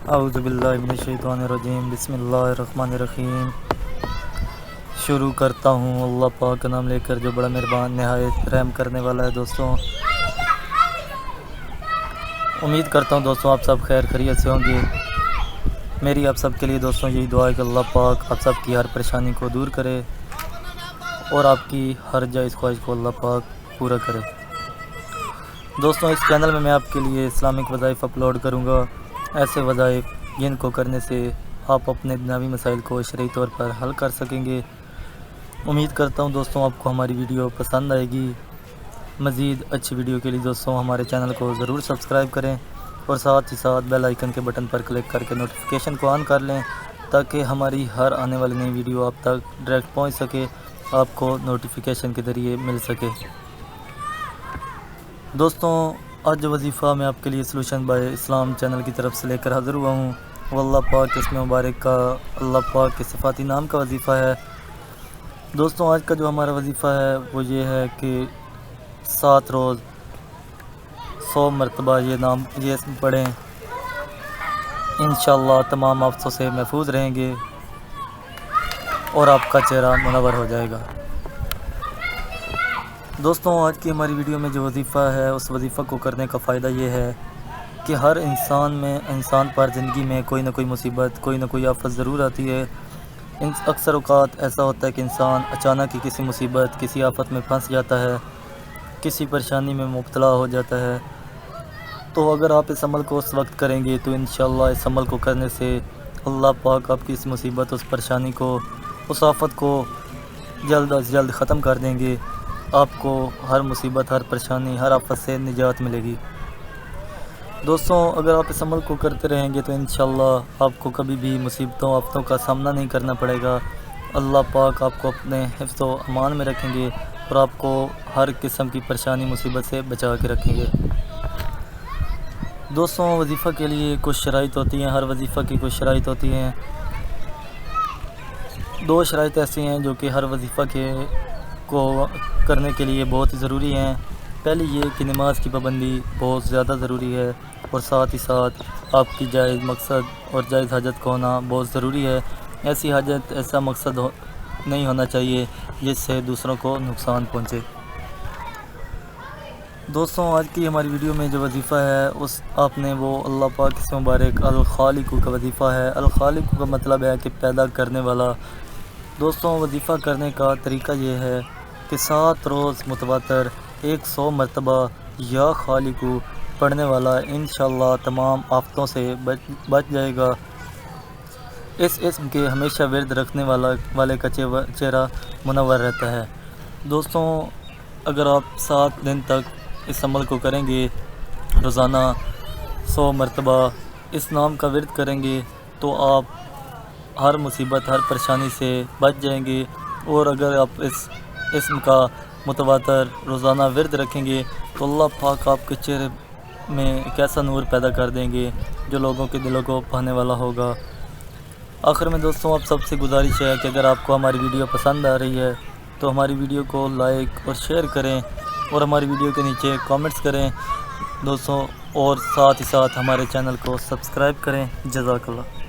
اعوذ باللہ من الشیطان الرجیم، بسم اللہ الرحمن الرحیم۔ شروع کرتا ہوں اللہ پاک کا نام لے کر جو بڑا مہربان نہایت رحم کرنے والا ہے۔ دوستوں، امید کرتا ہوں دوستوں آپ سب خیر خیریت سے ہوں گے۔ میری آپ سب کے لیے دوستوں یہی دعا ہے کہ اللہ پاک آپ سب کی ہر پریشانی کو دور کرے اور آپ کی ہر جائز خواہش کو اللہ پاک پورا کرے۔ دوستوں، اس چینل میں آپ کے لیے اسلامک وظائف اپلوڈ کروں گا، ایسے وظائف جن کو کرنے سے آپ اپنے دنیاوی مسائل کو شرعی طور پر حل کر سکیں گے۔ امید کرتا ہوں دوستوں آپ کو ہماری ویڈیو پسند آئے گی۔ مزید اچھی ویڈیو کے لیے دوستوں ہمارے چینل کو ضرور سبسکرائب کریں اور ساتھ ہی ساتھ بیل آئیکن کے بٹن پر کلک کر کے نوٹیفیکیشن کو آن کر لیں تاکہ ہماری ہر آنے والی نئی ویڈیو آپ تک ڈائریکٹ پہنچ سکے، آپ کو نوٹیفیکیشن کے ذریعے مل سکے۔ دوستوں، آج جو وظیفہ میں آپ کے لیے سلوشن بائی اسلام چینل کی طرف سے لے کر حاضر ہوا ہوں وہ اللہ پاک کے اسم مبارک کا، اللہ پاک کے صفاتی نام کا وظیفہ ہے۔ دوستوں، آج کا جو ہمارا وظیفہ ہے وہ یہ ہے کہ 7 روز 100 مرتبہ یہ اسم پڑھیں، انشاءاللہ تمام آفتوں سے محفوظ رہیں گے اور آپ کا چہرہ منور ہو جائے گا۔ دوستوں، آج کی ہماری ویڈیو میں جو وظیفہ ہے اس وظیفہ کو کرنے کا فائدہ یہ ہے کہ ہر انسان پر زندگی میں کوئی نہ کوئی مصیبت، کوئی نہ کوئی آفت ضرور آتی ہے۔ اکثر اوقات ایسا ہوتا ہے کہ انسان اچانک ہی کسی مصیبت، کسی آفت میں پھنس جاتا ہے، کسی پریشانی میں مبتلا ہو جاتا ہے۔ تو اگر آپ اس عمل کو اس وقت کریں گے تو انشاءاللہ اس عمل کو کرنے سے اللہ پاک آپ کی اس مصیبت، اس پریشانی کو، اس آفت کو جلد از جلد ختم کر دیں گے۔ آپ کو ہر مصیبت، ہر پریشانی، ہر آفت سے نجات ملے گی۔ دوستوں، اگر آپ اس عمل کو کرتے رہیں گے تو انشاءاللہ آپ کو کبھی بھی مصیبتوں، آفتوں کا سامنا نہیں کرنا پڑے گا۔ اللہ پاک آپ کو اپنے حفظ و امان میں رکھیں گے اور آپ کو ہر قسم کی پریشانی، مصیبت سے بچا کے رکھیں گے۔ دوستوں، وظیفہ کے لیے کچھ شرائط ہوتی ہیں، ہر وظیفہ کی کچھ شرائط ہوتی ہیں۔ 2 شرائط ایسی ہیں جو کہ ہر وظیفہ کو کرنے کے لیے بہت ہی ضروری ہیں۔ پہلی یہ کہ نماز کی پابندی بہت زیادہ ضروری ہے اور ساتھ ہی ساتھ آپ کی جائز مقصد اور جائز حاجت کو ہونا بہت ضروری ہے۔ ایسی حاجت، ایسا مقصد نہیں ہونا چاہیے جس سے دوسروں کو نقصان پہنچے۔ دوستوں، آج کی ہماری ویڈیو میں جو وظیفہ ہے آپ نے وہ اللہ پاک کے اسم مبارک الخالق کا وظیفہ ہے۔ الخالق کا مطلب ہے کہ پیدا کرنے والا۔ دوستوں، وظیفہ کرنے کا طریقہ یہ ہے کہ 7 روز متواتر 100 مرتبہ یا خالق پڑھنے والا انشاءاللہ تمام آفتوں سے بچ جائے گا۔ اس اسم کے ہمیشہ ورد رکھنے والے کا چہرہ منور رہتا ہے۔ دوستوں، اگر آپ 7 دن تک اس عمل کو کریں گے، روزانہ 100 مرتبہ اس نام کا ورد کریں گے تو آپ ہر مصیبت، ہر پریشانی سے بچ جائیں گے۔ اور اگر آپ اس اسم کا متواتر روزانہ ورد رکھیں گے تو اللہ پاک آپ کے چہرے میں ایک ایسا نور پیدا کر دیں گے جو لوگوں کے دلوں کو بھانے والا ہوگا۔ آخر میں دوستوں، آپ سب سے گزارش ہے کہ اگر آپ کو ہماری ویڈیو پسند آ رہی ہے تو ہماری ویڈیو کو لائک اور شیئر کریں اور ہماری ویڈیو کے نیچے کامنٹس کریں دوستوں، اور ساتھ ہی ساتھ ہمارے چینل کو سبسکرائب کریں۔ جزاک اللہ۔